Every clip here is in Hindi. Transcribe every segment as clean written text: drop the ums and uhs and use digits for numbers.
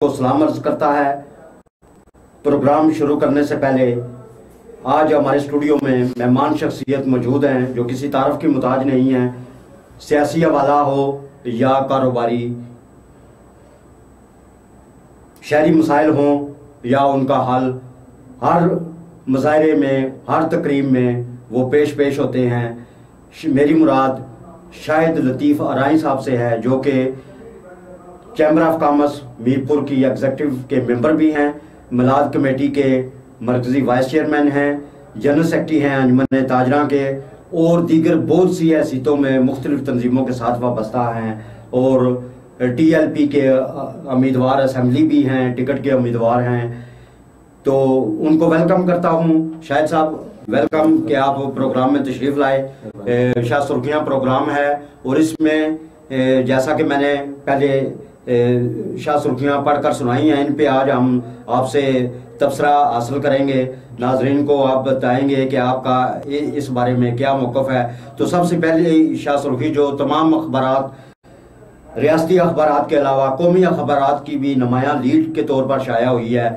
को सलाम अर्ज करता है। प्रोग्राम शुरू करने से पहले आज हमारे स्टूडियो में मेहमान शख्सियत मौजूद हैं जो किसी तारफ की मुताज नहीं हैं। सियासी हवाला हो या कारोबारी, शहरी मसाइल हों या उनका हल, हर मुजाहरे में, हर तकरीब में वो पेश होते हैं। मेरी मुराद शाहिद लतीफ़ अराई साहब से है जो कि चैम्बर ऑफ कॉमर्स मीरपुर की एग्जीक्यूटिव के मेंबर भी हैं, मिलाद कमेटी के मरकजी वाइस चेयरमैन हैं, जनरल सेक्रेटरी हैं अंजुमन ताजरा के, और दीगर बहुत सी हैसियतों में मुख्तलिफ तंजीमों के साथ वाबस्ता हैं और TLP के उम्मीदवार असम्बली भी हैं, टिकट के उम्मीदवार हैं। तो उनको वेलकम करता हूँ। शाहिद साहब वेलकम कि आप प्रोग्राम में तशरीफ़ लाए। शाह सुर्खियाँ प्रोग्राम है और इसमें जैसा कि मैंने पहले शाह सुर्खियाँ पढ़कर सुनाई हैं, इन पे आज हम आपसे तबसरा हासिल करेंगे। नाजरीन को आप बताएंगे कि आपका इस बारे में क्या मौक़िफ़ है। तो सबसे पहले शाह सुर्खी जो तमाम अखबारात, रियासती अखबारात के अलावा कौमी अखबारात की भी नुमायां लीड के तौर पर शाया हुई है,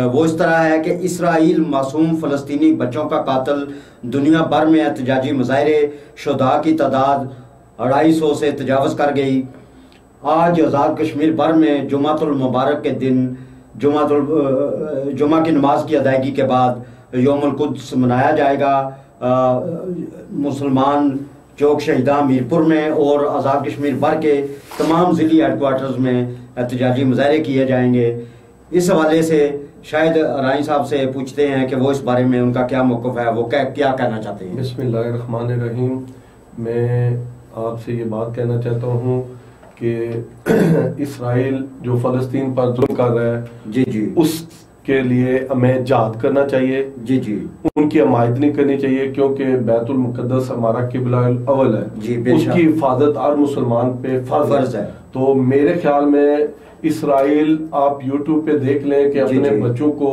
वो इस तरह है कि इसराइल मासूम फ़लस्तीनी बच्चों का कातिल। दुनिया भर में एहतजाजी मुजाहरे, शुहदा की तादाद 250 से तजावज़ कर गई। आज आज़ाद कश्मीर भर में जुमातुल मुबारक के दिन जुमा की नमाज की अदायगी के बाद यौमुल कुद्स मनाया जाएगा। मुसलमान चौक शहीदा मीरपुर में और आज़ाद कश्मीर भर के तमाम ज़िली हेडक्वार्टर्स में एहतजाजी मुजाहरे किए जाएंगे। इस हवाले से शाहिद अराई साहब से पूछते हैं कि वो इस बारे में उनका क्या मौक़िफ़ है, वो क्या कहना चाहते हैं। बिस्मिल्लाहिर्रहमानिर्रहीम। मैं आपसे ये बात कहना चाहता हूँ कि इसराइल जो फ़लस्तीन पर जुल्म कर रहा है जी उसके लिए हमें जिहाद करना चाहिए। जी उनकी हमायत नहीं करनी चाहिए क्योंकि बैतुल मुक़द्दस हमारा किबला अव्वल है जी, उसकी हिफाजत हर मुसलमान पे फर्ज है। तो मेरे ख्याल में इसराइल, आप यूट्यूब पे देख लें कि अपने बच्चों को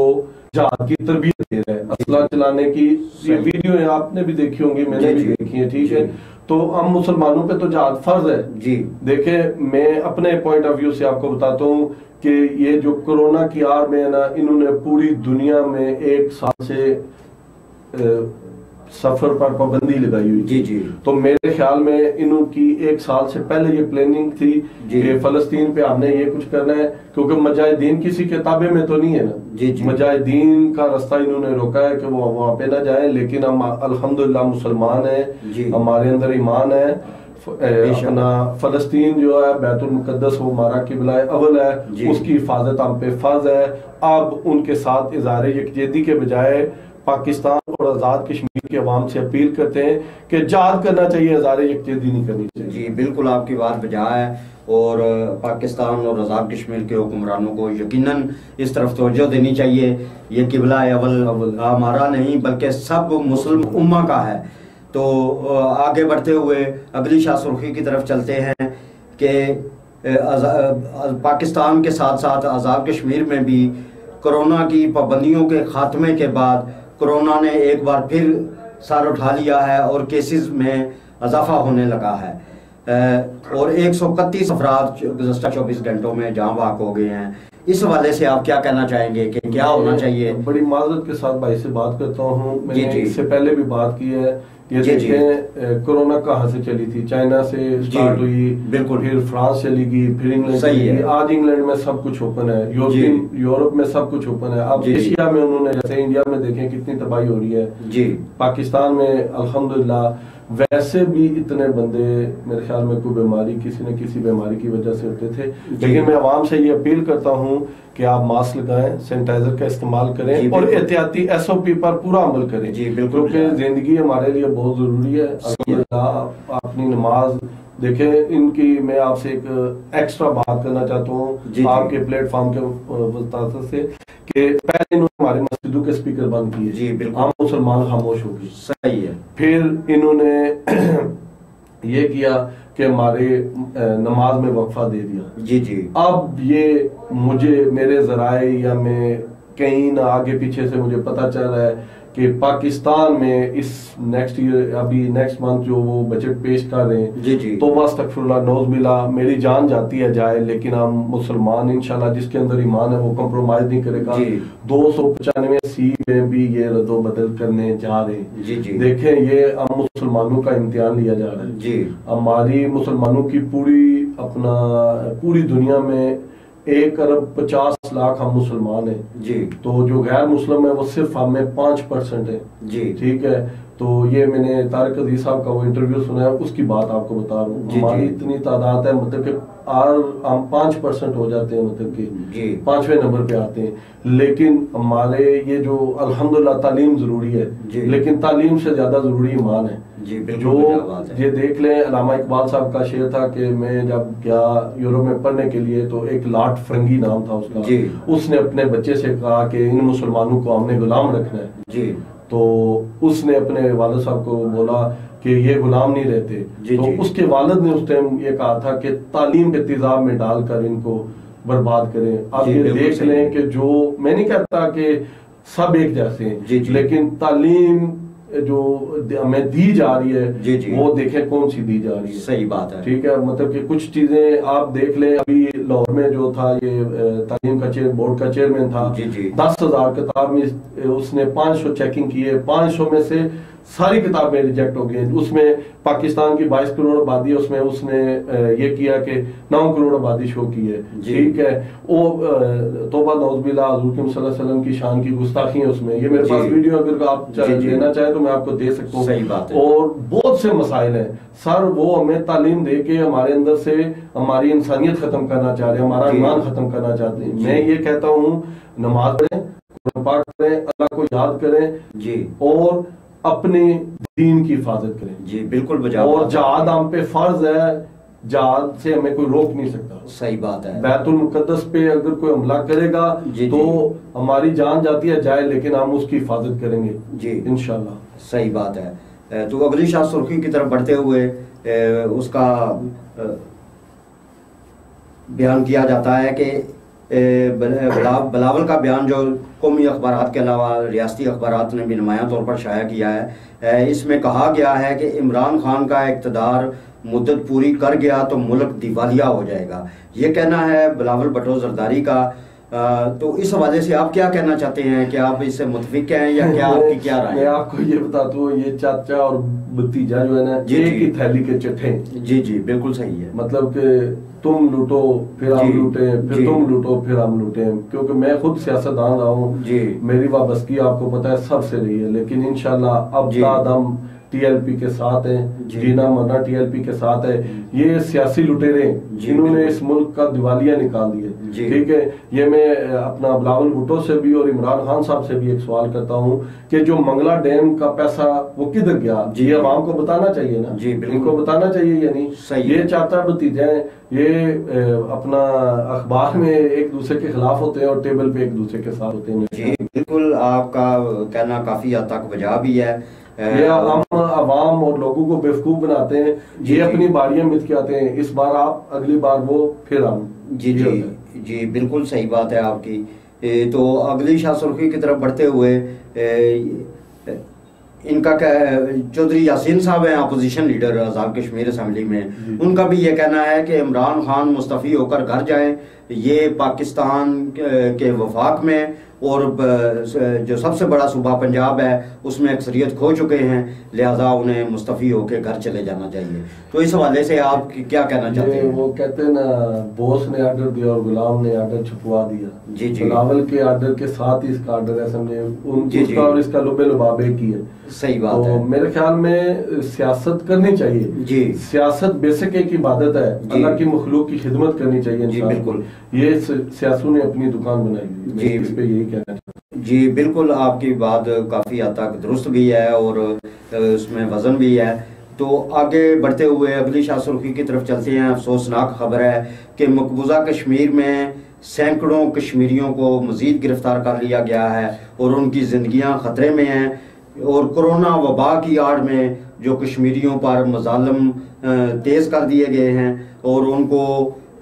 जिहाद की तरबियत दे रहे हैं, असला चलाने की। ये वीडियो आपने भी देखी होंगी, मैंने भी देखी है, ठीक है। तो हम मुसलमानों पे तो जिहाद फर्ज है जी। देखें, मैं अपने पॉइंट ऑफ व्यू से आपको बताता हूँ कि ये जो कोरोना की आड़ में है ना, इन्होंने पूरी दुनिया में 1 साल से सफर पर पाबंदी लगाई हुई जी। तो मेरे ख्याल में इनकी 1 साल से पहले ये प्लानिंग थी कि फलस्तीन पे हमने ये कुछ करना है, क्योंकि मुजाहिदीन किसी किताबे में तो नहीं है ना जी। मुजाहिदीन का रास्ता इन्होंने रोका है कि वो वहाँ पे ना जाए, लेकिन हम अल्हम्दुलिल्लाह मुसलमान है, हमारे अंदर ईमान है। अपना फलस्तीन जो है बैतुल मुक़द्दस वो हमारा किबला अव्वल है, उसकी हिफाजत हम पे फर्ज है। अब उनके साथ इज़हार यकजहती के बजाय पाकिस्तान और आज़ाद कश्मीर की अवाम से अपील करते हैं कि जिहाद करना चाहिए, इज़हार यकजहती नहीं करनी चाहिए। जी बिल्कुल, आपकी बात बजा है और पाकिस्तान और आज़ाद कश्मीर के हुक्मरानों को यकीनन इस तरफ तवज्जो देनी चाहिए। ये किबला अव्वल हमारा नहीं बल्कि सब मुस्लिम उम्मा का है। तो आगे बढ़ते हुए अगली शाह सुर्खी की तरफ चलते हैं कि पाकिस्तान के साथ साथ आज़ाद कश्मीर में भी कोरोना की पाबंदियों के खात्मे के बाद कोरोना ने एक बार फिर सर उठा लिया है और केसेस में इजाफा होने लगा है और 131 अफराद गुज़श्ता 24 घंटों में जाँ बहक हो गए हैं। इस हवाले से आप क्या कहना चाहेंगे कि क्या होना चाहिए? बड़ी माजरत के साथ भाई से बात करता हूँ, मैंने इससे पहले भी बात की है। ये देखें कोरोना कहाँ से चली थी, चाइना से स्टार्ट हुई, बिल्कुल, फिर फ्रांस चली गई, फिर इंग्लैंड चली गई, आज इंग्लैंड में सब कुछ ओपन है, यूरोप में सब कुछ ओपन है। अब एशिया में उन्होंने, जैसे इंडिया में देखें कितनी तबाही हो रही है जी, पाकिस्तान में अल्हम्दुलिल्लाह वैसे भी इतने बंदे मेरे ख्याल में कोई बीमारी, किसी न किसी बीमारी की वजह से होते थे। लेकिन मैं आवाम से ये अपील करता हूँ कि आप मास्क लगाएं, सैनिटाइजर का इस्तेमाल करें और एहतियाती SOP पर पूरा अमल करें जी। बिल्कुल, क्योंकि जिंदगी हमारे लिए बहुत जरूरी है। अल्हम्दुलिल्लाह अपनी नमाज देखें। इनकी मैं आपसे एक एक्स्ट्रा बात करना चाहता हूँ आपके प्लेटफॉर्म के वजह से कि पहले इन्होंने हमारे मस्जिदों के स्पीकर बंद किए जी, बिल्कुल, हम मुसलमान खामोश हो गए, सही है। फिर इन्होंने ये किया कि हमारे नमाज में वक्फा दे दिया जी। अब ये मुझे मेरे जराए या मैं कहीं ना आगे पीछे से मुझे पता चल रहा है कि पाकिस्तान में इस नेक्स्ट ईयर, अभी नेक्स्ट मंथ जो वो बजट पेश कर रहे हैं, जी जी, तो अस्तगफिरुल्लाह नौज़ुबिल्लाह, मेरी जान जाती है जाए, लेकिन हम मुसलमान इंशाल्लाह जिसके अंदर ईमान है वो कंप्रोमाइज नहीं करेगा। 295 सीट में भी ये रद्दो बदल करने जा रहे हैं। जी जी, देखें ये हम मुसलमानों का इम्तिहान लिया जा रहा है जी। हमारी मुसलमानों की पूरी दुनिया में 1,50,00,000 हम मुसलमान हैं जी। तो जो गैर मुस्लिम है वो सिर्फ हमें 5% है जी, ठीक है। तो ये मैंने तारिक अजीज साहब का वो इंटरव्यू सुना है, उसकी बात आपको बता रहा हूँ। हमारी इतनी तादाद है, मतलब कि हम 5% हो जाते हैं, मतलब कि 5वें नंबर पे आते हैं। लेकिन हमारे ये जो अल्हम्दुलिल्लाह तालीम जरूरी है, लेकिन तालीम से ज्यादा जरूरी ईमान है। जो ये देख लें, अल्लामा इकबाल साहब का शेर था कि मैं जब गया यूरोप में पढ़ने के लिए तो एक लॉर्ड फरंगी नाम था उसका, उसने अपने बच्चे से कहा कि इन मुसलमानों को हमने गुलाम रखना है जी। तो उसने अपने वालिद साहब को बोला कि ये गुलाम नहीं रहते। तो उसके वालिद ने उस टाइम ये कहा था कि तालीम के तेजाब में डालकर इनको बर्बाद करें। आप ये देख लें कि जो, मैं नहीं कहता कि सब एक जैसे हैं, लेकिन तालीम जो हमें दी जा रही है वो देखें कौन सी दी जा रही है। सही बात है, ठीक है। मतलब कि कुछ चीजें आप देख लें, अभी लाहौर में जो था ये तालीम का बोर्ड का चेयरमैन था, 10,000 किताब में उसने 500 चेकिंग की है, 500 में से सारी किताबें रिजेक्ट हो गई। उसमें पाकिस्तान की 22 करोड़ आबादी है, उसमें उसने ये किया कि 9 करोड़ आबादी शो की है। ठीक है, वो तौबा नौज़ुबिल्लाह हुज़ूर सल्लल्लाहु अलैहि वसल्लम की शान की गुस्ताखी है उसमें। ये मेरे पास वीडियो अगर आप लेना चाहें तो मैं आपको दे सकता हूँ। सही बात है। और बहुत से मसाइल हैं सर, वो हमें तालीम दे के हमारे अंदर से हमारी इंसानियत खत्म करना चाह रहे हैं, हमारा ईमान खत्म करना चाहते हैं। मैं ये कहता हूँ नमाज पढ़ें, कुरान पाक करें, अल्लाह को याद करें जी, और अपने दीन की हिफाजत करें जी। बिल्कुल। और जहाद हम पे फर्ज है, जहाद से हमें कोई रोक नहीं सकता। सही बात है। बैतुल मुकद्दस पे अगर कोई हमला करेगा तो हमारी जान जाती है जाए, लेकिन हम उसकी हिफाजत करेंगे जी इंशाल्लाह। सही बात है। तो अगली शाह सुर्खी की तरफ बढ़ते हुए उसका बयान किया जाता है कि बिलावल का बयान जो कौमी अखबारात के अलावा रियासती अखबारात ने भी नुमायां तौर पर शाया किया है, इसमें कहा गया है कि इमरान खान का इक़्तिदार मुद्दत पूरी कर गया तो मुल्क दिवालिया हो जाएगा। ये कहना है बिलावल भुट्टो ज़रदारी का। तो इस हवाले से आप क्या कहना चाहते हैं? क्या आप इससे मुतफिक हैं या क्या आपकी क्या राय है? मैं आपको ये बताता हूँ, ये चाचा और भतीजा जो है ना, एक ही थैली के चट्टे। जी जी, बिल्कुल सही है। मतलब कि तुम लूटो फिर हम लूटे, फिर तुम लूटो फिर हम लूटे। क्योंकि मैं खुद सियासतदान रहा हूँ, मेरी वाबस्तगी आपको पता है सबसे रही है, लेकिन इंशाल्लाह अब बाद हम टीएलपी के साथ हैं, जीना मरना टीएलपी के साथ है। ये सियासी लुटेरे जिन्होंने इस मुल्क का दिवालिया निकाल दिया। ठीक है, ये मैं अपना बिलावल भुट्टो से भी और इमरान खान साहब से भी एक सवाल करता हूँ कि जो मंगला डैम का पैसा वो किधर गया? ये आवाम को बताना चाहिए ना, इनको बताना चाहिए या नहीं? ये चाचा भतीजे ये अपना अखबार में एक दूसरे के खिलाफ होते हैं और टेबल पे एक दूसरे के साथ होते हैं। जी बिल्कुल, आपका कहना काफी हद तक वजह भी है। ये हम आवाम और लोगों को बेवकूफ बनाते हैं, ये अपनी बारियां मित के आते हैं, इस बार आप अगली बार वो फिर हम। जी जी जी, बिल्कुल सही बात है आपकी। तो अगली शाह सुर्खी की तरफ बढ़ते हुए इनका चौधरी यासीन साहब हैं, opposition leader Azad Kashmir assembly में, उनका भी ये कहना है कि इमरान खान मुस्तफ़ी होकर घर जाएं। ये पाकिस्तान के वफाक में और जो सबसे बड़ा सूबा पंजाब है उसमें अक्सरियत खो चुके हैं, लिहाजा उन्हें मुस्तफ़ी होकर घर चले जाना चाहिए। तो इस हवाले से आप क्या कहना चाहते हैं? वो कहते हैं ना, बॉस ने आर्डर दिया और गुलाम ने आर्डर छुपवा दिया। जी जी, बिलावल के आर्डर के साथ ही इसका आर्डर है, समझे, उनका और इसका लुबे लुबाबे की है। सही बात है। मेरे ख्याल में सियासत करनी चाहिए जी। सियासत बेसिक एक इबादत है, अल्लाह की मखलूक की खिदमत करनी चाहिए जी। बिल्कुल, ये सियासतों ने अपनी दुकान बनाई जी, इस पे यही कहना जी। बिल्कुल, आपकी बात काफ़ी हद तक दुरुस्त भी है और उसमें वजन भी है। तो आगे बढ़ते हुए अगली शाह सुर्खी की तरफ चलते हैं। अफसोसनाक खबर है कि मकबूजा कश्मीर में सैकड़ों कश्मीरियों को मज़ीद गिरफ्तार कर लिया गया है और उनकी ज़िंदगियां ख़तरे में हैं। और कोरोना वबा की आड़ में जो कश्मीरियों पर मज़ालिम तेज़ कर दिए गए हैं और उनको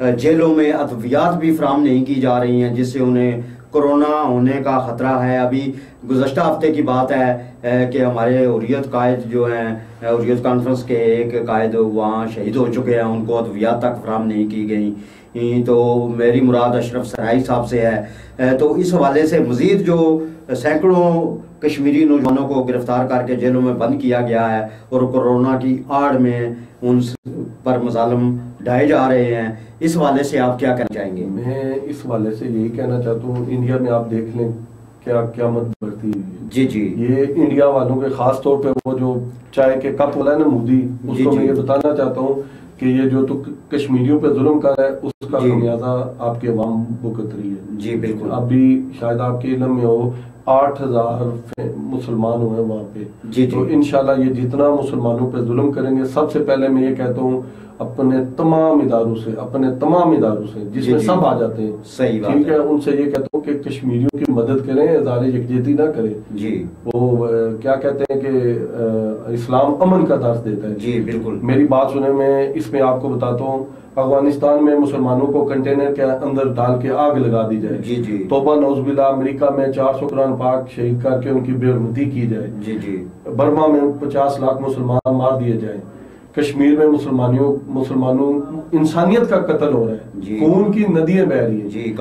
जेलों में अद्वियात भी फराहम नहीं की जा रही हैं जिससे उन्हें कोरोना होने का ख़तरा है। अभी गुज़श्ता हफ्ते की बात है कि हमारे हुर्रियत कायद जो हैं, हुर्रियत कॉन्फ्रेंस के एक कायद वहाँ शहीद हो चुके हैं, उनको अद्वियात तक फराहम नहीं की गई। तो मेरी मुराद अशरफ सराई साहब से है। तो इस हवाले से मज़ीद जो सैकड़ों कश्मीरी नौजवानों को गिरफ्तार करके जेलों में बंद किया गया है और कोरोना की आड़ में उन पर मजालम ढाए जा रहे हैं, इस हवाले से आप क्या कहना चाहेंगे? मैं इस हवाले से यही कहना चाहता हूँ, इंडिया में आप देख लें क्या क्या मत बढ़ती है। जी जी, ये इंडिया वालों के खास तौर पे वो जो चाय के कप वाला है ना मोदी, उसको मैं ये बताना चाहता हूँ कि ये जो तो कश्मीरियों पे जुल्म कर रहा है उसका खमियाजा आपके अवाम भुगत रही है। जी बिल्कुल। अभी शायद आपके इल्म में हो 8000 मुसलमान हुए वहाँ पे। जी तो इंशाल्लाह ये जितना मुसलमानों पे जुल्म करेंगे, सबसे पहले मैं ये कहता हूँ अपने तमाम इदारों से जिसमें सब आ जाते हैं, सही बात ठीक है, उनसे ये कहता हूँ कि कश्मीरियों की मदद करें, इज़हार यकजहती ना करें। जी, वो क्या कहते हैं कि इस्लाम अमन का दर्स देता है। जी बिल्कुल। मेरी बात सुने, मैं इसमें आपको बताता हूँ, अफगानिस्तान में मुसलमानों को कंटेनर के अंदर डाल के आग लगा दी जाए। जी जी। तौबा नौज़बिल्लाह, अमेरिका में 400 कुरान पाक शहीद करके उनकी बेरुमती की जाए। जी जी। बर्मा में 50 लाख मुसलमान मार दिए जाए। कश्मीर में मुसलमानों इंसानियत का कत्ल हो रहा है, खून की नदियां बह रही है। जी,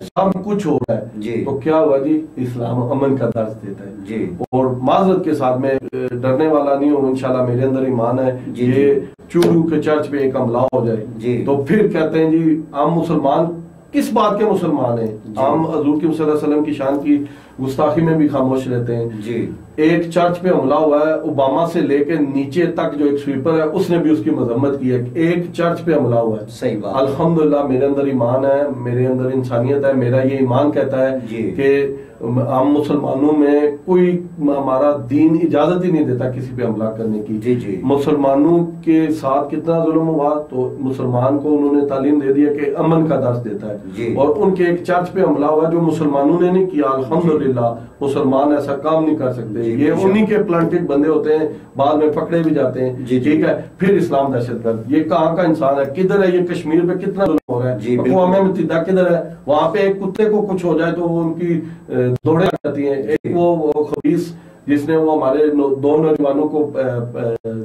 सब कुछ हो रहा है। जी। तो क्या हुआ जी, इस्लाम अमन का दर्ज देता है। जी। और माजरत के साथ मैं डरने वाला नहीं हूँ, इंशाल्लाह मेरे अंदर ईमान है। ये चूरू के चर्च पे एक हमला हो जाए तो फिर कहते हैं जी आम मुसलमान किस बात के मुसलमान हैं, आम हजूर की सल्लल्लाहु अलैहि वसल्लम की शान की गुस्ताखी में भी खामोश रहते हैं। जी। एक चर्च पे हमला हुआ है, ओबामा से लेके नीचे तक जो एक स्वीपर है उसने भी उसकी मजम्मत की है। एक चर्च पे हमला हुआ है। सही बात। अल्हम्दुलिल्लाह मेरे अंदर ईमान है, मेरे अंदर इंसानियत है। मेरा ये ईमान कहता है कि आम मुसलमानों में कोई, हमारा दीन इजाजत ही नहीं देता किसी पे हमला करने की। जी जी। मुसलमानों के साथ कितना जुल्म हुआ, तो मुसलमान को उन्होंने तालीम दे दी है कि अमन का दर्ज देता है। और उनके एक चर्च पे हमला हुआ जो मुसलमानों ने नहीं किया, अल्हम्दुलिल्लाह मुसलमान ऐसा काम नहीं कर सकते। ये उन्हीं के प्लांटेड बंदे होते हैं, बाद में पकड़े भी जाते हैं। ठीक है, फिर इस्लाम दहशतगर्द, ये कहाँ का इंसान है, किधर है ये, कश्मीर पे कितना जुल्म हो रहा है, अक़वाम मुत्तहिदा किधर है, वहां पे एक कुत्ते को कुछ हो जाए तो वो उनकी दौड़े जाती हैं। एक वो खबीस जिसने वो हमारे दो नौजवानों को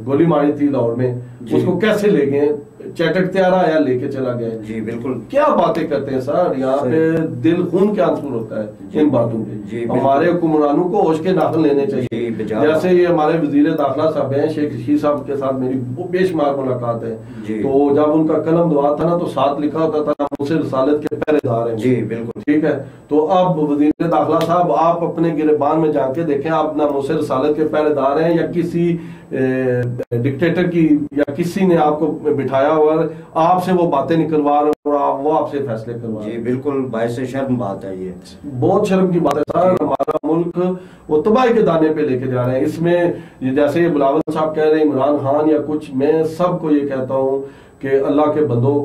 गोली मारी थी लाहौर में, उसको कैसे ले गए, चटकते आ रहा आया लेके चला गया। जी बिल्कुल। क्या बातें करते हैं सर, यहाँ पे दिल खून के आंसू होता है इन बातों पे। हमारे हुक्मरानों को होश के नाखुन लेने चाहिए। जैसे ये हमारे वजीर दाखिला साहब हैं, शेख रशीद साहब के साथ मेरी बेशुमार मुलाकात है। तो जब उनका कलम दुआ था ना, तो साथ लिखा होता था मुझसे रसालत के पहरेदार हैं। जी बिल्कुल। ठीक है, तो अब वजीर दाखिला साहब आप अपने गिरबान में जाके देखें, आप ना मुझसे रसालत के पहरेदार हैं या किसी डिक्टेटर की या किसी ने आपको बिठाया और आपसे वो बातें निकलवा रहे और वो आपसे फैसले करवा रहे। जी बिल्कुल, बायसे शर्म बात है, ये बहुत शर्म की बात है सर। हमारा मुल्क वो तबाही के दाने पे लेके जा रहे हैं। इसमें जैसे ये बिलावल साहब कह रहे हैं, इमरान खान या कुछ, मैं सबको ये कहता हूँ कि अल्लाह के बंदो,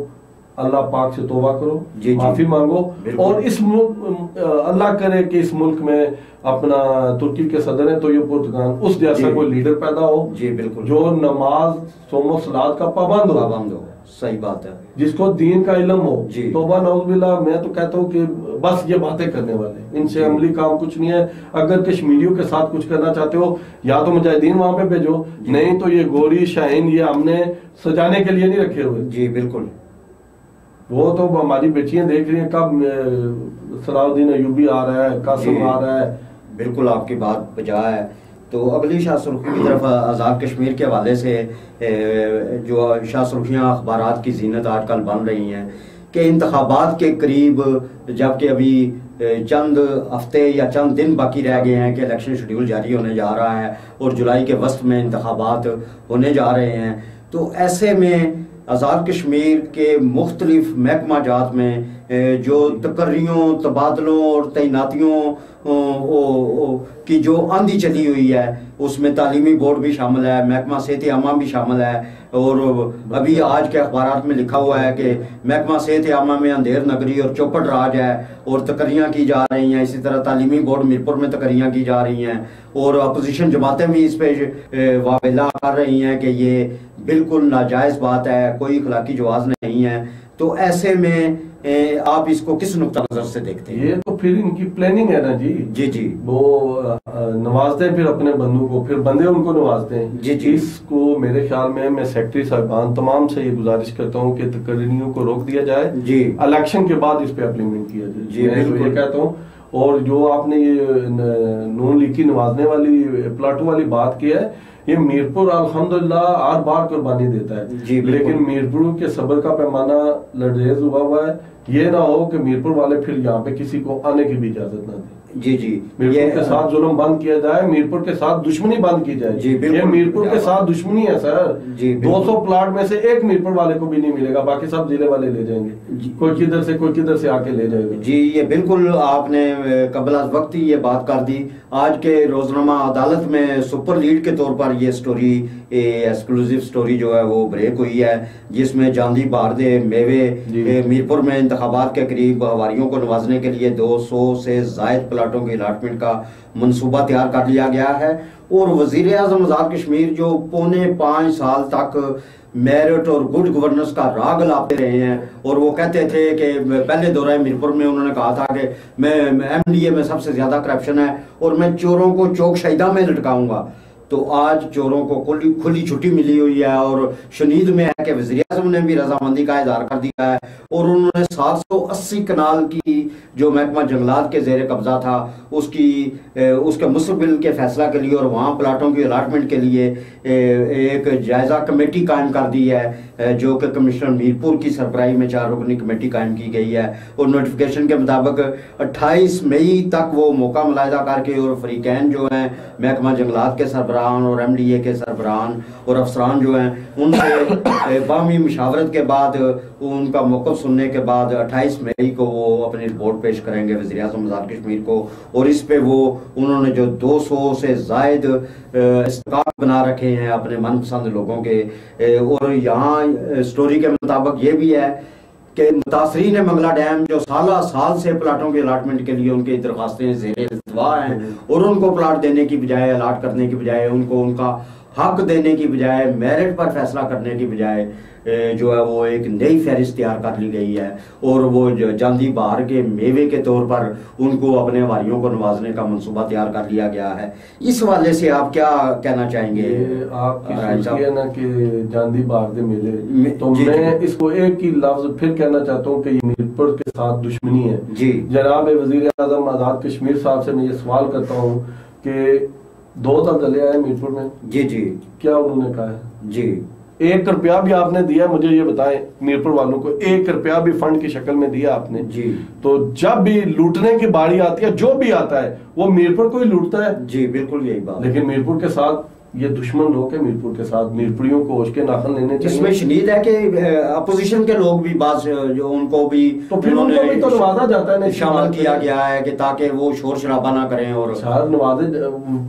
अल्लाह पाक से तौबा करो, माफी मांगो। और इस अल्लाह करे कि इस मुल्क में अपना तुर्की के सदर है तो ये पुर्तगाल उस जैसा कोई लीडर पैदा हो। जी बिल्कुल। जो नमाज सोमो सलाद का पाबंद हो। सही बात है। जिसको दीन का इल्म हो। तौबा नौज़बिल्लाह। मैं तो कहता हूँ कि बस ये बातें करने वाले, इनसे अमली काम कुछ नहीं है। अगर कश्मीरियों के साथ कुछ करना चाहते हो, या तो मुजाहिदीन वहां पे भेजो, नहीं तो ये गोरी शाहीन ये हमने सजाने के लिए नहीं रखे हुए। जी बिल्कुल। वो तो हमारी बेटियां देख रही हैं, कब सलाउद्दीन अयूबी आ रहा है, कासिम आ रहा है। बिल्कुल आपकी बात बजा है। तो अगली शाह सुर्खी की तरफ आज़ाद कश्मीर के हवाले से जो शाह सुर्खियाँ अखबारात की जीनत आजकल बन रही हैं कि इंतखाबात के करीब, जबकि अभी चंद हफ्ते या चंद दिन बाकी रह गए हैं कि इलेक्शन शेड्यूल जारी होने जा रहा है और जुलाई के वस्त में इंतखाबात होने जा रहे हैं, तो ऐसे में आज़ाद कश्मीर के मुख्तलिफ महकमा जात में जो तकर्रियों, तबादलों और तैनातियों की जो आंधी चली हुई है, उसमें तालीमी बोर्ड भी शामिल है, महकमा सेहत आमा भी शामिल है। और अभी आज के अखबारात में लिखा हुआ है कि महकमा सेहत आमा में अंधेर नगरी और चौपट राज है और तकर्रियाँ की जा रही हैं। इसी तरह तालीमी बोर्ड मीरपुर में तकर्रियाँ की जा रही हैं और अपोजिशन जमातें भी इस पर वावेला कर रही हैं कि ये बिल्कुल नाजायज़ बात है, कोई अखलाकी जवाज़ नहीं है। तो ऐसे में आप इसको किस नुक्ता नजर से देखते हैं? ये तो फिर इनकी प्लानिंग है ना जी। जी जी। वो नवाजते हैं फिर अपने बंधु को, फिर बंदे उनको नवाजते हैं। जी जी। इसको मेरे ख्याल में मैं सेक्रेटरी साहबान तमाम से ये गुजारिश करता हूँ कि तकरीरियों को रोक दिया जाए जी, इलेक्शन के बाद इस पे इम्प्लीमेंट किया जाए जी। मैं तो ये कहता हूँ। और जो आपने ये नून लीग की नवाजने वाली प्लाटू वाली बात की है, ये मीरपुर अल्हम्दुलिल्लाह हर बार कुर्बानी देता है, लेकिन मीरपुर के सब्र का पैमाना लड़रेज हुआ है। ये ना हो कि मीरपुर वाले फिर यहाँ पे किसी को आने की भी इजाजत ना दें। जी जी। मीरपुर के साथ जुल्म बंद किया जाए, मीरपुर के साथ दुश्मनी बंद की जाए जी। ये मीरपुर के साथ दुश्मनी है सर जी। 200 प्लाट में से एक मीरपुर वाले को भी नहीं मिलेगा, बाकी सब जिले वाले ले जाएंगे, कोई किधर से आके ले जाएगा जी। ये बिल्कुल आपने कबल अज वक्त ही ये बात कर दी। आज के रोजनामा अदालत में सुपर लीड के तौर पर ये स्टोरी, एक्सक्लूसिव स्टोरी जो है वो ब्रेक हुई है, जिसमें जांदी बारदे मेवे मीरपुर में इंतखाबात के करीब हवारियों को नवाजने के लिए 200 से जायद प्लाटों की अलाटमेंट का मंसूबा तैयार कर लिया गया है। और वजीर आजम आजाद कश्मीर जो 4.25 साल तक मेरिट और गुड गवर्नेंस का राग लाते रहे हैं, और वो कहते थे कि पहले दौरे मीरपुर में उन्होंने कहा था कि मैं MDA में सबसे ज्यादा करप्शन है और मैं चोरों को चौक शहीदा में लटकाऊंगा। तो आज चोरों को खुली छुट्टी मिली हुई है और शनीद में है कि वज़ीर आज़म ने भी रजामंदी का इज़हार कर दिया है, और उन्होंने 780 कनाल की जो महकमा जंगलात के ज़ेर कब्जा था उसके मुस्तक़बिल के फैसला के लिए और वहाँ प्लाटों की अलाटमेंट के लिए एक जायज़ा कमेटी कायम कर दी है, जो कि कमिश्नर मीरपुर की सरबराही में 4 रुकनी कमेटी कायम की गई है। और नोटिफिकेशन के मुताबिक 28 मई तक वो मौका मुलाहिदा करके और फरीकैन जो हैं महकमा जंगलात के सरबराहान और MDA के सरबराहान और अफसरान जो हैं उनसे बामी मुशावरत के बाद उनका मौक़िफ़ सुनने के बाद 28 मई को वो अपनी रिपोर्ट पेश करेंगे वज़ीर आज़म आज़ाद कश्मीर को। और इस पे वो उन्होंने जो 200 से ज़ायद इस्तेकाम बना रखे हैं अपने मनपसंद लोगों के। और यहाँ स्टोरी के मुताबिक ये भी है कि मुतासरीन मंगला डैम जो साल से प्लाटों के अलाटमेंट के लिए उनकी दरख्वास्तें ज़ेरे इल्तवा हैं, और उनको प्लाट देने की बजाय, अलाट करने की बजाय, उनको उनका हक देने की बजाय, मेरिट पर फैसला करने की बजाय जो है वो एक नई फहरिस्त तैयार कर ली गई है, और वो जांदी बहार के मेवे के तौर पर उनको अपने वारियों को नवाजने का मंसूबा तैयार कर लिया गया है। इस वाले से आप क्या कहना चाहेंगे? आपकी ना कि जांदी बहार के मेले, तो मैं इसको एक ही लफ्ज फिर कहना चाहता हूँ कि ये मीरपुर के साथ दुश्मनी है जी। जनाब वज़ीर आज़म आज़ाद कश्मीर साहब से मैं ये सवाल करता हूँ कि 2 तब्दीली आए मीरपुर में जी जी, क्या उन्होंने कहा है जी? 1 रुपया भी आपने दिया? मुझे ये बताएं, मीरपुर वालों को 1 रुपया भी फंड की शक्ल में दिया आपने जी? तो जब भी लूटने की बारी आती है, जो भी आता है वो मीरपुर को ही लूटता है जी। बिल्कुल यही बात। लेकिन मीरपुर के साथ ये दुश्मन लोग हैं, मीरपुर के साथ मीरपुरियों को उसके नाखन लेने चाहिए। इसमें शनीद है कि अपोजिशन के लोग भी बात जो उनको भी तो फिर उनको भी तो नवाजा जाता है, शामिल किया गया है कि ताकि वो शोर शराबा ना करें। और नवाजे,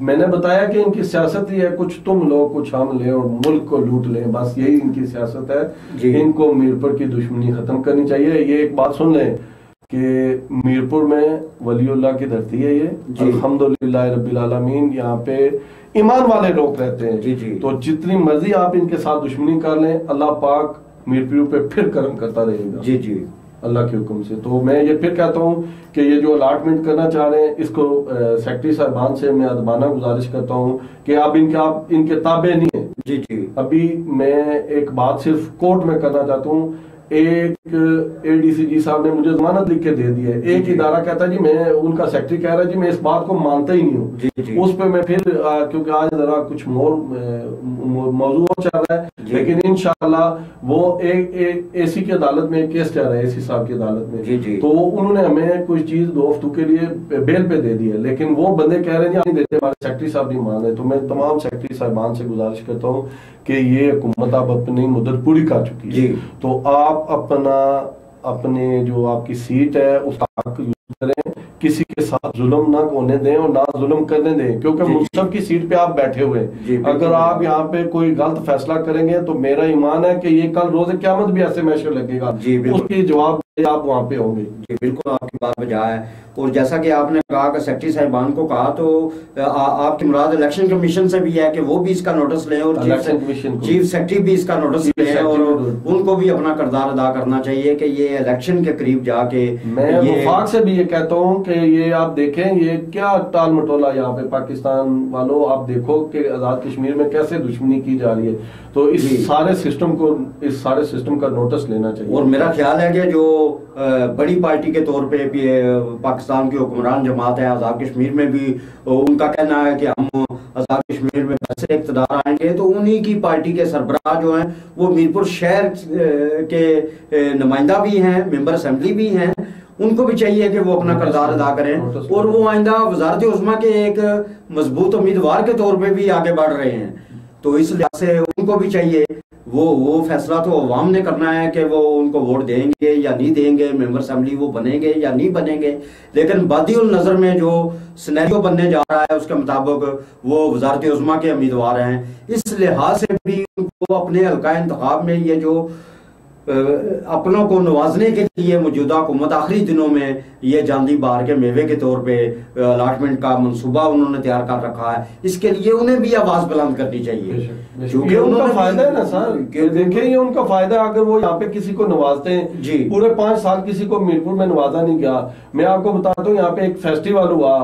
मैंने बताया कि इनकी सियासत ही है, कुछ तुम लोग कुछ हम ले और मुल्क को लूट लें, बस यही इनकी सियासत है। इनको मीरपुर की दुश्मनी खत्म करनी चाहिए। ये एक बात सुन लें कि मीरपुर में वलीउल्लाह की धरती है ये, अल्हम्दुलिल्लाह रब्बिल आलमीन। यहाँ पे ईमान वाले लोग रहते हैं जी जी। तो जितनी मर्जी आप इनके साथ दुश्मनी कर लें, अल्लाह पाक मीरपुर पे फिर करम करता रहेगा जी जी, अल्लाह के हुक्म से। तो मैं ये फिर कहता हूँ कि ये जो अलाटमेंट करना चाह रहे हैं, इसको सेक्रेटरी साहबान से मैं अदबाना गुजारिश करता हूँ कि आप इनके ताबे नहीं है जी जी। अभी मैं एक बात सिर्फ कोर्ट में करना चाहता हूँ। एक ADCG साहब ने मुझे जमानत लिख के दे दी है, एक इदारा कहता है जी, मैं उनका सेक्रेटरी कह रहा है जी मैं इस बात को मानता ही नहीं हूँ। उस पे मैं फिर क्योंकि आज जरा कुछ मौजूद चल रहा है, लेकिन इंशाल्लाह वो एक AC की अदालत में केस चल रहा है, AC साहब की अदालत में जी। तो उन्होंने हमें कुछ चीज 2 हफ्तों के लिए बेल पे दे दी है, लेकिन वो बंदे कह रहे हैं नहीं देते, हमारे सेक्रेटरी साहब नहीं मान रहे। तो मैं तमाम सेक्रेटरी साहबान से गुजारिश करता हूँ कि ये हुकूमत अब अपनी मुद्दत पूरी कर चुकी है, तो आप अपने जो आपकी सीट है उसका हक यूज करें, किसी के साथ जुल्म ना होने दें और ना जुल्म करने दें, क्योंकि मुस्तफ की सीट पे आप बैठे हुए हैं। अगर आप यहाँ पे कोई गलत फैसला करेंगे तो मेरा ईमान है कि ये कल रोज़े क़यामत भी ऐसे मैशर लगेगा, उसकी जवाब आप वहाँ पे होंगे। जी बिल्कुल, आपकी बात बजा है। और जैसा कि आपने कहा कि सेक्रेटरी साहिबान को कहा, तो आपकी मुराद इलेक्शन कमीशन से भी है कि वो भी इसका नोटिस लें और चीफ सेक्रेटरी भी इसका नोटिस लें और उनको भी अपना किरदार अदा करना चाहिए कि ये इलेक्शन के करीब जाके। मैं वफाक से भी ये कहता हूँ कि ये आप देखें, ये क्या टाल मटोला यहाँ पे पाकिस्तान वालों, आप देखो कि आजाद कश्मीर में कैसे दुश्मनी की जा रही है। तो इस सारे सिस्टम का नोटिस लेना चाहिए। और मेरा ख्याल है कि जो बड़ी पार्टी के तौर पे पाकिस्तान की हुक्मरान जमात है, आजाद कश्मीर में भी उनका कहना है कि हम आजाद कश्मीर में कैसे इक़्तिदार आएंगे, तो उन्हीं की पार्टी के सरबराह जो हैं वो मीरपुर शहर के नुमाइंदा भी हैं, मेंबर असेंबली भी हैं, उनको भी चाहिए कि वो अपना किरदार अदा करें और वो आइंदा वज़ारत उज़्मा के एक मजबूत उम्मीदवार के तौर पे भी आगे बढ़ रहे हैं। तो इस लिहाज से उनको भी चाहिए, वो फैसला तो अवाम ने करना है कि वो उनको वोट देंगे या नहीं देंगे, मेंबर असेंबली वो बनेंगे या नहीं बनेंगे। लेकिन बादिउल नज़र में जो सिनेरियो बनने जा रहा है उसके मुताबिक वो वज़ारत उज़्मा के उम्मीदवार हैं। इस लिहाज से भी उनको अपने हल्का इंतखाब में ये जो अपनों को नवाजने के लिए मौजूदा हुकूमत आखिरी दिनों में ये जांदी बहार के मेवे के तौर पे अलॉटमेंट का मंसूबा उन्होंने तैयार कर रखा है, इसके लिए उन्हें भी आवाज बुलंद करनी चाहिए, क्योंकि उनका फायदा है ना सर। देखिए ये उनका फायदा, अगर वो यहाँ पे किसी को नवाजते हैं जी, पूरे 5 साल किसी को मीरपुर में नवाजा नहीं गया। मैं आपको बताता हूँ, यहाँ पे एक फेस्टिवल हुआ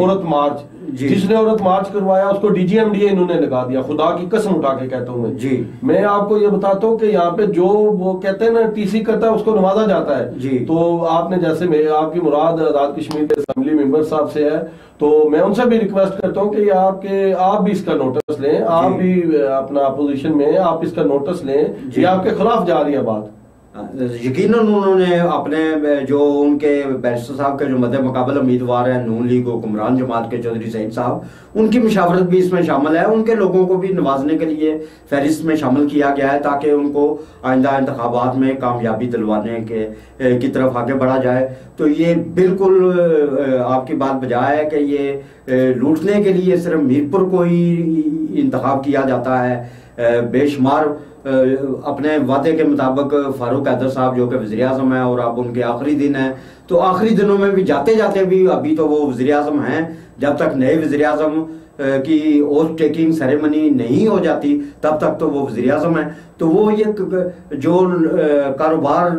औरत मार्च, जिसने औरत मार्च करवाया उसको डीजीएमडीए इन्होंने लगा दिया। खुदा की कसम उठा के कहता हूँ मैं आपको ये बताता हूँ कि यहाँ पे जो वो कहते हैं ना टीसी करता है उसको नवाजा जाता है जी। तो आपने जैसे आपकी मुराद आजाद कश्मीर के असेंबली मेंबर साहब से है, तो मैं उनसे भी रिक्वेस्ट करता हूँ कि आप भी इसका नोटिस लें, आप भी अपना अपोजिशन में आप इसका नोटिस लें, ये आपके खिलाफ जा रही है बात। यकीनन उन्होंने अपने जो उनके बैरिस्टर साहब के जो मद्दे मुकाबला उम्मीदवार हैं नून लीग हुक्मरान जमात के चौधरी सईद साहब, उनकी मुशावरत भी इसमें शामिल है। उनके लोगों को भी नवाजने के लिए फहरिस्त में शामिल किया गया है ताकि उनको आइंदा इंतखाबात में कामयाबी दिलवाने की तरफ आगे बढ़ा जाए। तो ये बिल्कुल आपकी बात बजाय है कि ये लूटने के लिए सिर्फ मीरपुर को ही इंतखाब किया जाता है। बेशुमार अपने वादे के मुताबिक फारूक हैदर साहब जो कि वज़ीर आज़म है और अब उनके आखिरी दिन है, तो आखिरी दिनों में भी जाते जाते भी अभी तो वो वज़ीर आज़म हैं, जब तक नए वज़ीर आज़म की ओथ टेकिंग सेरेमनी नहीं हो जाती तब तक तो वो वज़ीर आज़म है। तो वो ये जो कारोबार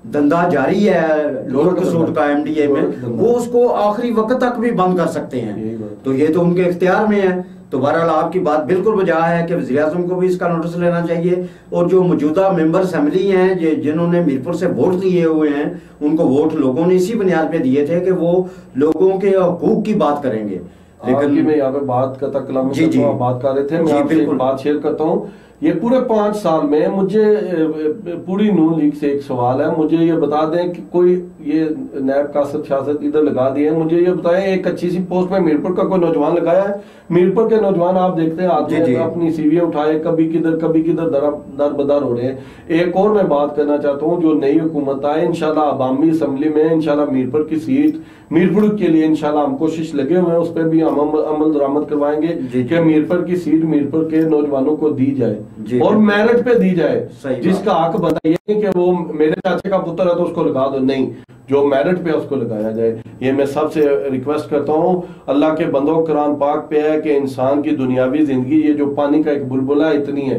धंधा जारी है लोअर कसूट का एमडीए में, वो उसको आखिरी वक्त तक भी बंद कर सकते हैं। तो ये तो उनके इख्तियार में है। तो बहरहाल आपकी बात बिल्कुल बजा है कि वज़ीर आज़म को भी इसका नोटिस लेना चाहिए और जो मौजूदा मेंबर असेंबली हैं जिन्होंने मीरपुर से वोट दिए हुए हैं, उनको वोट लोगों ने इसी बुनियाद पे दिए थे कि वो लोगों के हकूक की बात करेंगे। लेकिन मैं यहाँ पे बात करता कलाम बात कर रहे थे, मैं आपसे एक बात शेयर करता हूँ। ये पूरे 5 साल में मुझे पूरी नून लीग से एक सवाल है, मुझे ये बता दें कि कोई ये नैब कासद शासद इधर लगा दिए, मुझे ये बताएं एक अच्छी सी पोस्ट में मीरपुर का कोई नौजवान लगाया है? मीरपुर के नौजवान आप देखते हैं आते हैं अपनी सीवी उठाए, कभी किधर दर बदर हो रहे हैं। एक और मैं बात करना चाहता हूँ, जो नई हुकूमत आए इंशाल्लाह अवामी असम्बली में इंशाल्लाह मीरपुर की सीट मीरपुर के लिए इंशाल्लाह हम कोशिश लगे हुए हैं, उस पर भी हम अमल दरामद करवाएंगे कि मीरपुर की सीट मीरपुर के नौजवानों को दी जाए और मेरिट पे दी जाए। जिसका हक बताइए कि वो मेरे चाचे का पुत्र है तो उसको लगा दो, नहीं, जो मेरिट पे उसको लगाया जाए। ये मैं सबसे रिक्वेस्ट करता हूँ। अल्लाह के बंदों कुरान पाक पे है कि इंसान की दुनियावी जिंदगी ये जो पानी का एक बुलबुला इतनी है,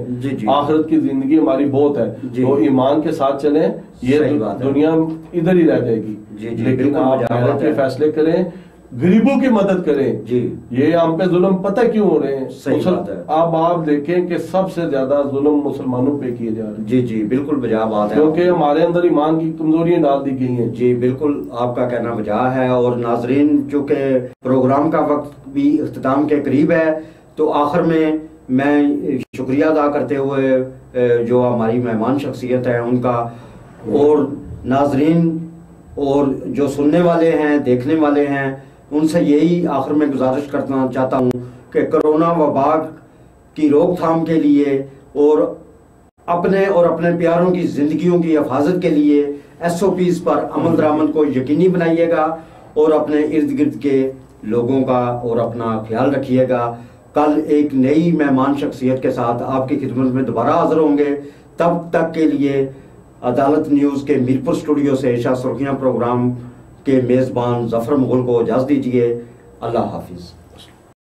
आखिरत की जिंदगी हमारी बहुत है, तो ईमान के साथ चलें, ये दुनिया इधर ही रह जाएगी। लेकिन आप मेरिट पे फैसले करें, गरीबों की मदद करें जी। ये हम पे जुल्म पता क्यों हो रहे हैं? सही बात है। अब आप देखें कि सबसे ज्यादा जुल्म मुसलमानों पे किए जा रहे हैं। जी जी बिल्कुल बजा बात है, क्योंकि हमारे अंदर ईमान की कमजोरियां डाल दी गई हैं। जी बिल्कुल आपका कहना बजा है। और नाजरीन, चूंकि प्रोग्राम का वक्त भी इख्तिताम के करीब है, तो आखिर में मैं शुक्रिया अदा करते हुए जो हमारी मेहमान शख्सियत है उनका, और नाजरीन और जो सुनने वाले हैं देखने वाले हैं, उनसे यही आखिर में गुजारिश करना चाहता हूँ कि कोरोना वबा की रोकथाम के लिए और अपने प्यारों की ज़िंदगियों की हिफाजत के लिए SOPs पर अमल दरामद को यकीनी बनाइएगा और अपने इर्द गिर्द के लोगों का और अपना ख्याल रखिएगा। कल एक नई मेहमान शख्सियत के साथ आपकी खिदमत में दोबारा हाजिर होंगे। तब तक के लिए अदालत न्यूज़ के मीरपुर स्टूडियो से शाह सुर्खियाँ प्रोग्राम के मेज़बान ज़फ़र मुग़ल को इजाज़त दीजिए। अल्लाह हाफिज़।